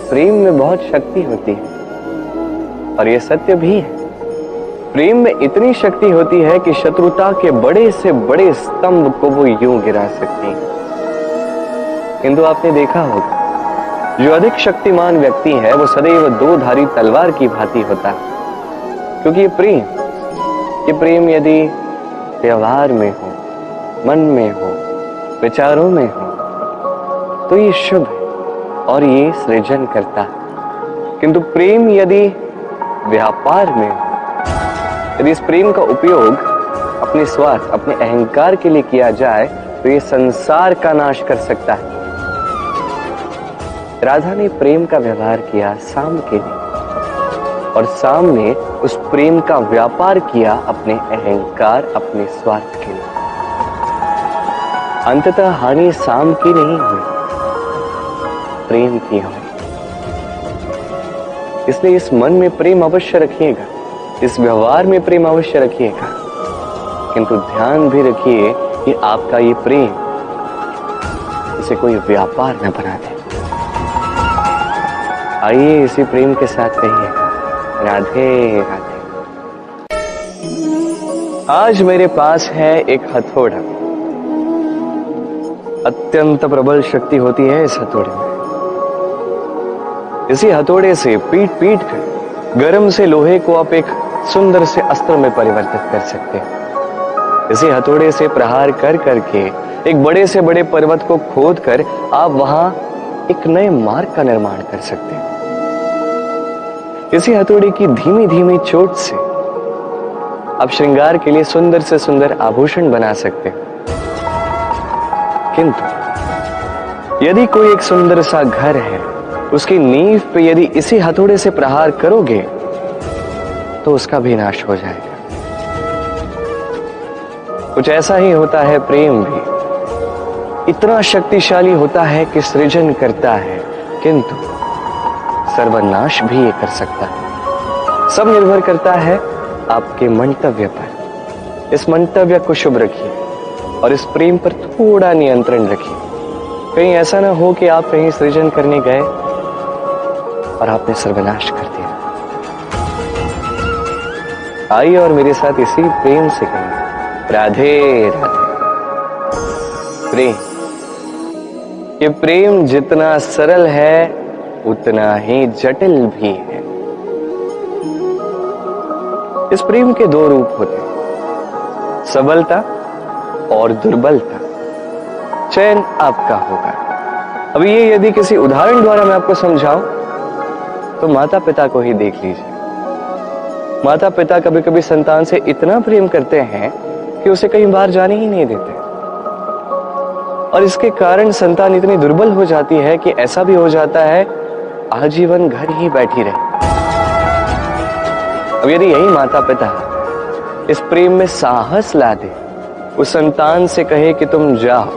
प्रेम में बहुत शक्ति होती है और ये सत्य भी है। प्रेम में इतनी शक्ति होती है कि शत्रुता के बड़े से बड़े स्तंभ को वो यूं गिरा सकती है। किंतु आपने देखा होगा, जो अधिक शक्तिमान व्यक्ति है वो सदैव दो धारी तलवार की भांति होता है, क्योंकि ये प्रेम यदि व्यवहार में हो, मन में हो, विचारों में हो, तो ये शुभ है और ये सृजन करता है। किंतु प्रेम यदि व्यापार में हो, यदि इस प्रेम का उपयोग अपने स्वार्थ, अपने अहंकार के लिए किया जाए, तो ये संसार का नाश कर सकता है। राधा ने प्रेम का व्यवहार किया साम के लिए, और साम ने उस प्रेम का व्यापार किया अपने अहंकार, अपने स्वार्थ के लिए। अंततः हानि साम की नहीं हुई, प्रेम की हुई। इसलिए इस मन में प्रेम अवश्य रखिएगा, इस व्यवहार में प्रेम अवश्य रखिएगा, किंतु ध्यान भी रखिए कि आपका ये प्रेम इसे कोई व्यापार न बना दे। आइए इसी प्रेम के साथ कहिएगा, राधे राधे। आज मेरे पास है एक हथौड़ा। अत्यंत प्रबल शक्ति होती है इस हथौड़े में। इसी हथौड़े से पीट पीट कर गर्म से लोहे को आप एक सुंदर से अस्त्र में परिवर्तित कर सकते हैं। इसी हथौड़े से प्रहार कर करके एक बड़े से बड़े पर्वत को खोद कर आप वहां एक नए मार्ग का निर्माण कर सकते हैं। इसी हथौड़े की धीमी धीमी चोट से आप श्रृंगार के लिए सुंदर से सुंदर आभूषण बना सकते हैं। किंतु यदि कोई एक सुंदर सा घर है, उसकी नींव पे यदि इसी हथौड़े से प्रहार करोगे तो उसका भी नाश हो जाएगा। कुछ ऐसा ही होता है प्रेम भी। इतना शक्तिशाली होता है कि सृजन करता है, किंतु सर्वनाश भी ये कर सकता है। सब निर्भर करता है आपके मंतव्य पर। इस मंतव्य को शुभ रखिए और इस प्रेम पर थोड़ा नियंत्रण रखिए। कहीं ऐसा ना हो कि आप कहीं सृजन करने गए और आपने सर्वनाश कर दिया। आइए और मेरे साथ इसी प्रेम से कहिए, राधे राधे। प्रेम, ये प्रेम जितना सरल है उतना ही जटिल भी है। इस प्रेम के दो रूप होते हैं, सबलता और दुर्बलता। चयन आपका होगा। अब ये यदि किसी उदाहरण द्वारा मैं आपको समझाऊं तो माता पिता को ही देख लीजिए। माता पिता कभी कभी संतान से इतना प्रेम करते हैं कि उसे कहीं बाहर जाने ही नहीं देते, और इसके कारण संतान इतनी दुर्बल हो जाती है कि ऐसा भी हो जाता है आजीवन घर ही बैठी रहे। अब यदि यही माता पिता इस प्रेम में साहस ला दे, उस संतान से कहे कि तुम जाओ,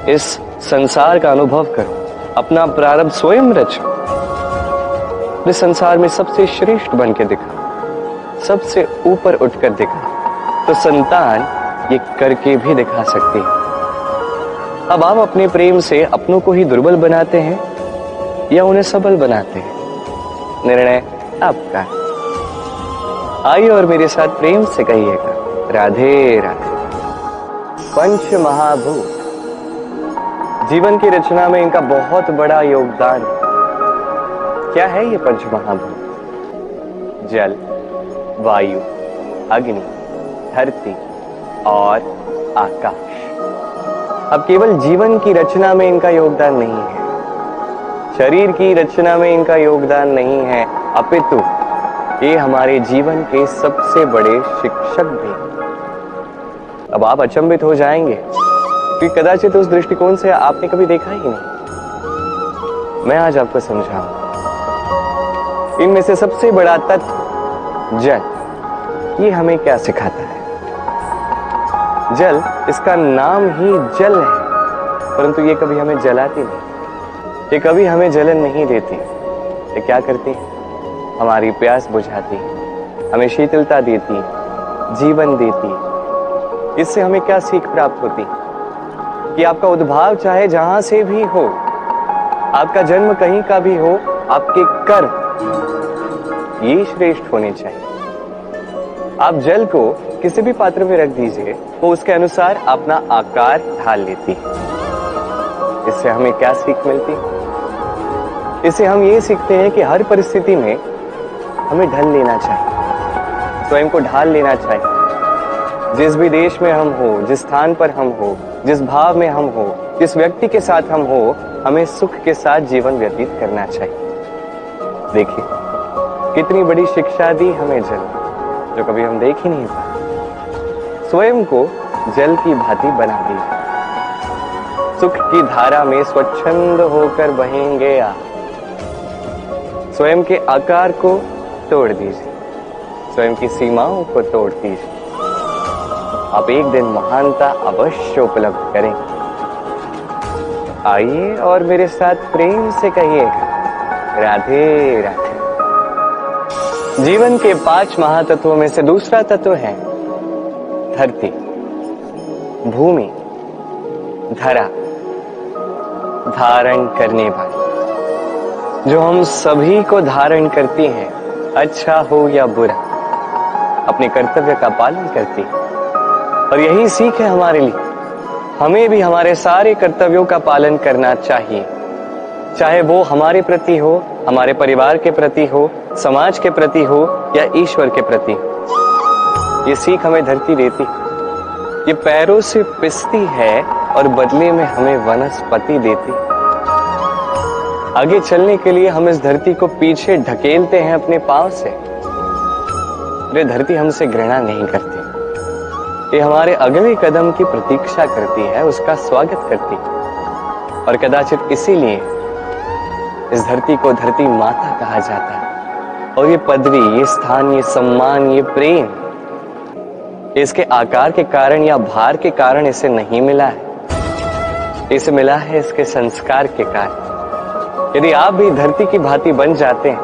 इस संसार का अनुभव करो, अपना प्रारब्ध स्वयं रचो, इस संसार में सबसे श्रेष्ठ बन के दिखा, सबसे ऊपर उठकर दिखा, तो संतान ये करके भी दिखा सकती है। अब आप अपने प्रेम से अपनों को ही दुर्बल बनाते हैं या उन्हें सबल बनाते हैं, निर्णय आपका है। आइए और मेरे साथ प्रेम से कहिएगा, राधे राधे। पंच महाभूत, जीवन की रचना में इनका बहुत बड़ा योगदान है। क्या है ये पंच महाभूत? जल, वायु, अग्नि, धरती और आकाश। अब केवल जीवन की रचना में इनका योगदान नहीं है, शरीर की रचना में इनका योगदान नहीं है, अपितु ये हमारे जीवन के सबसे बड़े शिक्षक भी हैं। अब आप अचंभित हो जाएंगे कि कदाचित उस दृष्टिकोण से आपने कभी देखा ही नहीं। मैं आज आपको समझाऊंगा। इनमें से सबसे बड़ा तत्व जल, ये हमें क्या सिखाता है? जल, इसका नाम ही जल है, परंतु ये कभी हमें जलाती नहीं, ये कभी हमें जलन नहीं देती। ये क्या करती है? हमारी प्यास बुझाती, हमें शीतलता देती, जीवन देती। इससे हमें क्या सीख प्राप्त होती कि आपका उद्भाव चाहे जहां से भी हो, आपका जन्म कहीं का भी हो, आपके कर्म ये श्रेष्ठ होने चाहिए। आप जल को किसी भी पात्र में रख दीजिए, वो उसके अनुसार अपना आकार ढाल लेती है। इससे हमें क्या सीख मिलती है? इससे हम ये सीखते हैं कि हर परिस्थिति में हमें ढल लेना चाहिए, स्वयं को ढाल लेना चाहिए। जिस भी देश में हम हो, जिस स्थान पर हम हो, जिस भाव में हम हो, जिस व्यक्ति के साथ हम हो, हमें सुख के साथ जीवन व्यतीत करना चाहिए। देखिए कितनी बड़ी शिक्षा दी हमें जल, जो कभी हम देख ही नहीं पाए। स्वयं को जल की भांति बना दीजिए। सुख की धारा में स्वच्छंद होकर बहेंगे आप। स्वयं के आकार को तोड़ दीजिए, स्वयं की सीमाओं को तोड़ दीजिए। आप एक दिन महानता अवश्य उपलब्ध करेंगे। आइए और मेरे साथ प्रेम से कहिएगा, राधे राधे। जीवन के 5 महातत्वों में से दूसरा तत्व है धरती, भूमि, धरा, धारण करने वाली, जो हम सभी को धारण करती है, अच्छा हो या बुरा, अपने कर्तव्य का पालन करती है। और यही सीख है हमारे लिए। हमें भी हमारे सारे कर्तव्यों का पालन करना चाहिए, चाहे वो हमारे प्रति हो, हमारे परिवार के प्रति हो, समाज के प्रति हो या ईश्वर के प्रति हो। ये सीख हमें धरती देती है। ये पैरों से पिसती है और बदले में हमें वनस्पति देती है। आगे चलने के लिए हम इस धरती को पीछे ढकेलते हैं अपने पांव से। ये धरती हमसे घृणा नहीं करती, ये हमारे अगले कदम की प्रतीक्षा करती है, उसका स्वागत करती है। और कदाचित इसीलिए इस धरती को धरती माता कहा जाता है। और ये पदवी, ये स्थान, ये सम्मान, ये प्रेम, इसके आकार के कारण या भार के कारण इसे नहीं मिला है, इसे मिला है इसके संस्कार के कारण। यदि आप भी धरती की भांति बन जाते हैं,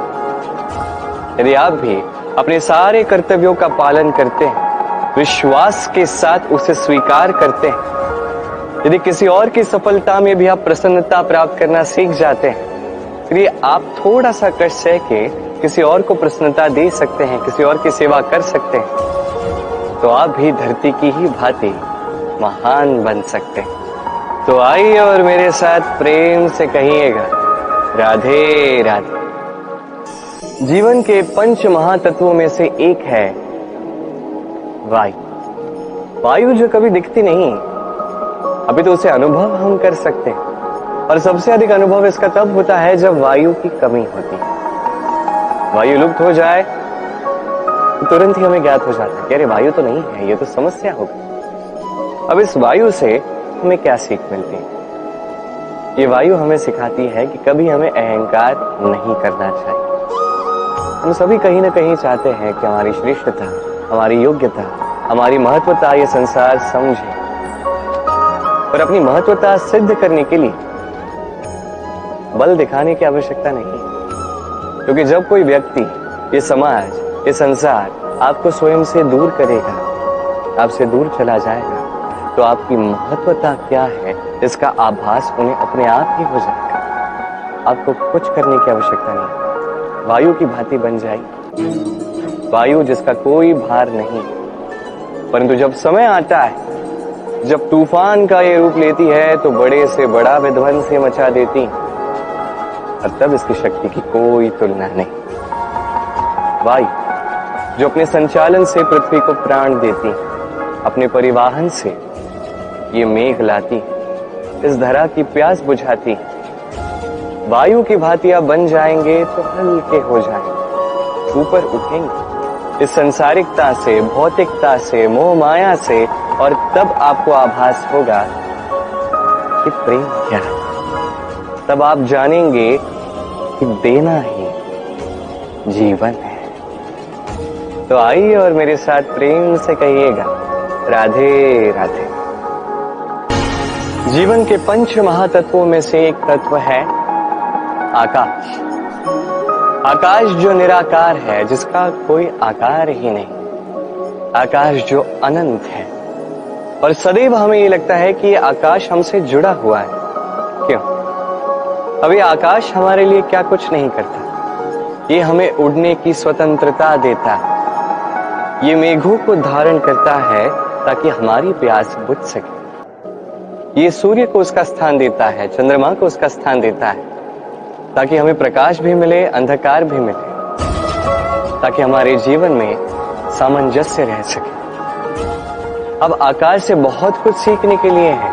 यदि आप भी अपने सारे कर्तव्यों का पालन करते हैं, विश्वास के साथ उसे स्वीकार करते हैं, यदि किसी और की सफलता में भी आप प्रसन्नता प्राप्त करना सीख जाते हैं, फिर आप थोड़ा सा कष्ट सह के किसी और को प्रसन्नता दे सकते हैं, किसी और की सेवा कर सकते हैं, तो आप भी धरती की ही भांति महान बन सकते हैं। तो आइए और मेरे साथ प्रेम से कहिएगा, राधे राधे। जीवन के 5 महातत्वों में से एक है वायु। वायु जो कभी दिखती नहीं, अभी तो उसे अनुभव हम कर सकते हैं। और सबसे अधिक अनुभव इसका तब होता है जब वायु की कमी होती है। वायु लुप्त हो जाए तो तुरंत ही हमें ज्ञात हो जाता है कि अरे वायु तो नहीं है, ये तो समस्या होगी। अब इस वायु से हमें क्या सीख मिलती है? ये वायु हमें सिखाती है कि कभी हमें अहंकार नहीं करना चाहिए। हम सभी कहीं ना कहीं चाहते हैं कि हमारी श्रेष्ठता, हमारी योग्यता, हमारी महत्वता ये संसार समझे। पर अपनी महत्वता सिद्ध करने के लिए बल दिखाने की आवश्यकता नहीं, क्योंकि जब कोई व्यक्ति, ये समाज, ये संसार आपको स्वयं से दूर करेगा, आपसे दूर चला जाएगा, तो आपकी महत्वता क्या है इसका आभास उन्हें अपने आप ही हो जाएगा। आपको कुछ करने की आवश्यकता नहीं, वायु की भांति बन जाएगी। वायु जिसका कोई भार नहीं, परंतु जब समय आता है, जब तूफान का ये रूप लेती है, तो बड़े से बड़ा विध्वंस से मचा देती, और तब इसकी शक्ति की कोई तुलना नहीं। वायु जो अपने संचालन से पृथ्वी को प्राण देती, अपने परिवहन से ये मेघ लाती, इस धरा की प्यास बुझाती। वायु की भांति आप बन जाएंगे तो हल्के हो जाएंगे, ऊपर उठेंगे इस संसारिकता से, भौतिकता से, मोह माया से, और तब आपको आभास होगा कि प्रेम क्या है। तब आप जानेंगे कि देना ही जीवन है। तो आइए और मेरे साथ प्रेम से कहिएगा, राधे राधे। जीवन के 5 महातत्वों में से एक तत्व है आकाश। आकाश जो निराकार है, जिसका कोई आकार ही नहीं। आकाश जो अनंत है, और सदैव हमें ये लगता है कि ये आकाश हमसे जुड़ा हुआ है। क्यों? अभी आकाश हमारे लिए क्या कुछ नहीं करता, ये हमें उड़ने की स्वतंत्रता देता है। ये मेघों को धारण करता है ताकि हमारी प्यास बुझ सके। ये सूर्य को उसका स्थान देता है, चंद्रमा को उसका स्थान देता है, ताकि हमें प्रकाश भी मिले, अंधकार भी मिले, ताकि हमारे जीवन में सामंजस्य रह सके। अब आकाश से बहुत कुछ सीखने के लिए है।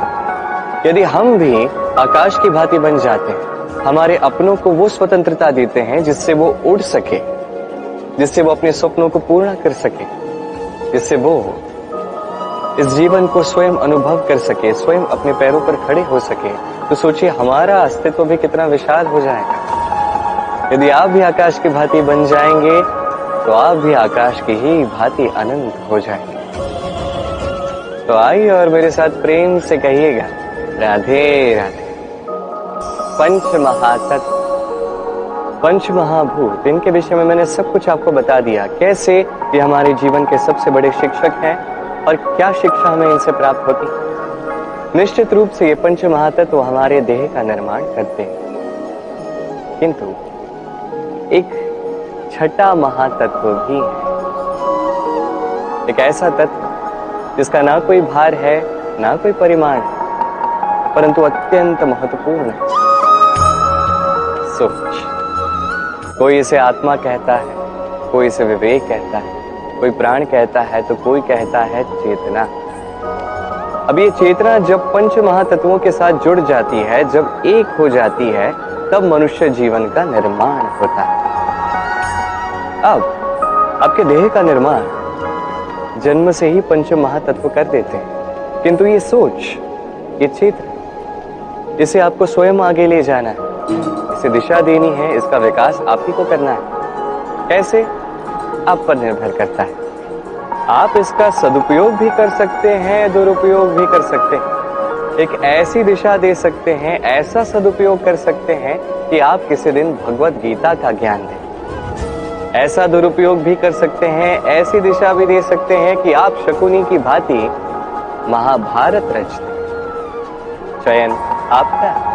यदि हम भी आकाश की भांति बन जाते हैं, हमारे अपनों को वो स्वतंत्रता देते हैं जिससे वो उड़ सके, जिससे वो अपने सपनों को पूर्ण कर सके, जिससे वो इस जीवन को स्वयं अनुभव कर सके, स्वयं अपने पैरों पर खड़े हो सके, तो सोचिए हमारा अस्तित्व भी कितना विशाल हो जाएगा। यदि आप भी आकाश की भांति बन जाएंगे तो आप भी आकाश की ही भांति अनंत हो जाएंगे। तो आइए और मेरे साथ प्रेम से कहिएगा, राधे राधे। पंच महातत्व, पंच महाभूत, इनके विषय में मैंने सब कुछ आपको बता दिया, कैसे ये हमारे जीवन के सबसे बड़े शिक्षक हैं और क्या शिक्षा हमें इनसे प्राप्त होती। निश्चित रूप से ये पंच महातत्व हमारे देह का निर्माण करते हैं, किंतु एक छठा महातत्व भी है, एक ऐसा तत्व जिसका ना कोई भार है ना कोई परिमाण है, परंतु अत्यंत महत्वपूर्ण है, सोच। कोई इसे आत्मा कहता है, कोई इसे विवेक कहता है, कोई प्राण कहता है, तो कोई कहता है चेतना। अब ये चेतना जब पंच महातत्वों के साथ जुड़ जाती है, जब एक हो जाती है, तब मनुष्य जीवन का निर्माण होता है। अब आपके देह का निर्माण जन्म से ही पंच महातत्व कर देते हैं, किंतु ये सोच, ये चेतना, इसे आपको स्वयं आगे ले जाना है, इसे दिशा देनी है, इसका विकास आप ही को करना है। कैसे? आप पर निर्भर करता है। आप इसका सदुपयोग भी कर सकते हैं, दुरुपयोग भी कर सकते हैं। एक ऐसी दिशा दे सकते हैं, ऐसा सदुपयोग कर सकते हैं कि आप किसी दिन भगवत गीता का ज्ञान दें। ऐसा दुरुपयोग भी कर सकते हैं, ऐसी दिशा भी दे सकते हैं कि आप शकुनी की भांति महाभारत रच दें। चयन आपका।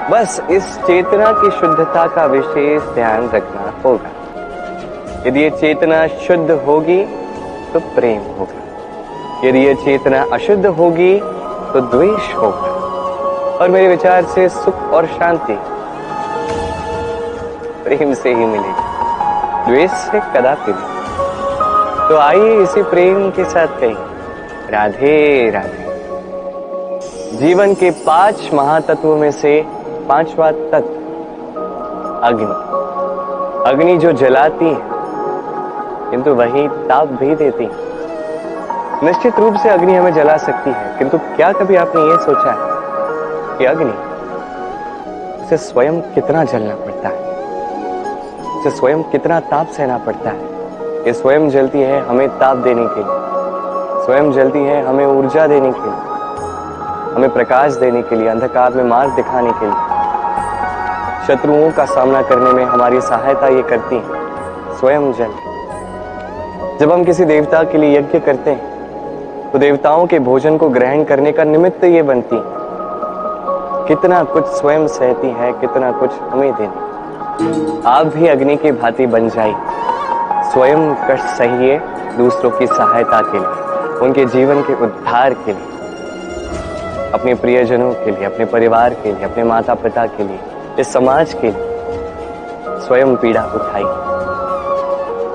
बस इस चेतना की शुद्धता का विशेष ध्यान रखना होगा। यदि ये चेतना शुद्ध होगी तो प्रेम होगा, यदि ये चेतना अशुद्ध होगी तो द्वेष होगा, और मेरे विचार से सुख और शांति प्रेम से ही मिलेगी, द्वेष से कदापि नहीं। तो आइए इसी प्रेम के साथ कहिए, राधे राधे। जीवन के 5 महातत्वों में से 5वां तत्व अग्नि। अग्नि जो जलाती है किंतु वही ताप भी देती है। निश्चित रूप से अग्नि हमें जला सकती है, किंतु क्या कभी आपने ये सोचा है कि अग्नि, उसे स्वयं कितना जलना पड़ता है, उसे स्वयं कितना ताप सहना पड़ता है। ये स्वयं जलती है हमें ताप देने के लिए, स्वयं जलती है हमें ऊर्जा देने के लिए, हमें प्रकाश देने के लिए, अंधकार में मार्ग दिखाने के लिए, शत्रुओं का सामना करने में हमारी सहायता ये करती है, स्वयं जल। जब हम किसी देवता के लिए यज्ञ करते हैं तो देवताओं के भोजन को ग्रहण करने का निमित्त ये बनती है। कितना कुछ स्वयं सहती है, कितना कुछ हमें देने। आप भी अग्नि की भांति बन जाइए, स्वयं कष्ट सहिए दूसरों की सहायता के लिए, उनके जीवन के उद्धार के लिए, अपने प्रियजनों के लिए, अपने परिवार के लिए, अपने माता पिता के लिए, इस समाज के लिए स्वयं पीड़ा उठाइए।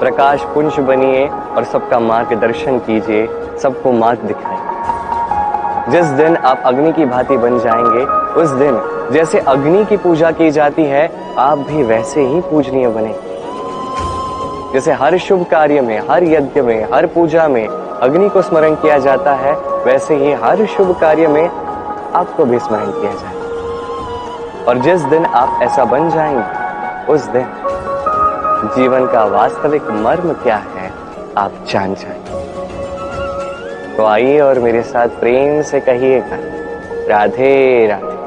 प्रकाश पुंज बनिए और सबका मार्गदर्शन कीजिए, सबको मार्ग दिखाइए। जिस दिन आप अग्नि की भांति बन जाएंगे, उस दिन जैसे अग्नि की पूजा की जाती है, आप भी वैसे ही पूजनीय बनेंगे। जैसे हर शुभ कार्य में, हर यज्ञ में, हर पूजा में अग्नि को स्मरण किया जाता है, वैसे ही हर शुभ कार्य में आपको भी स्मरण किया जाए। और जिस दिन आप ऐसा बन जाएंगे, उस दिन जीवन का वास्तविक मर्म क्या है आप जान जाएंगे। तो आइए और मेरे साथ प्रेम से कहिएगा, राधे राधे।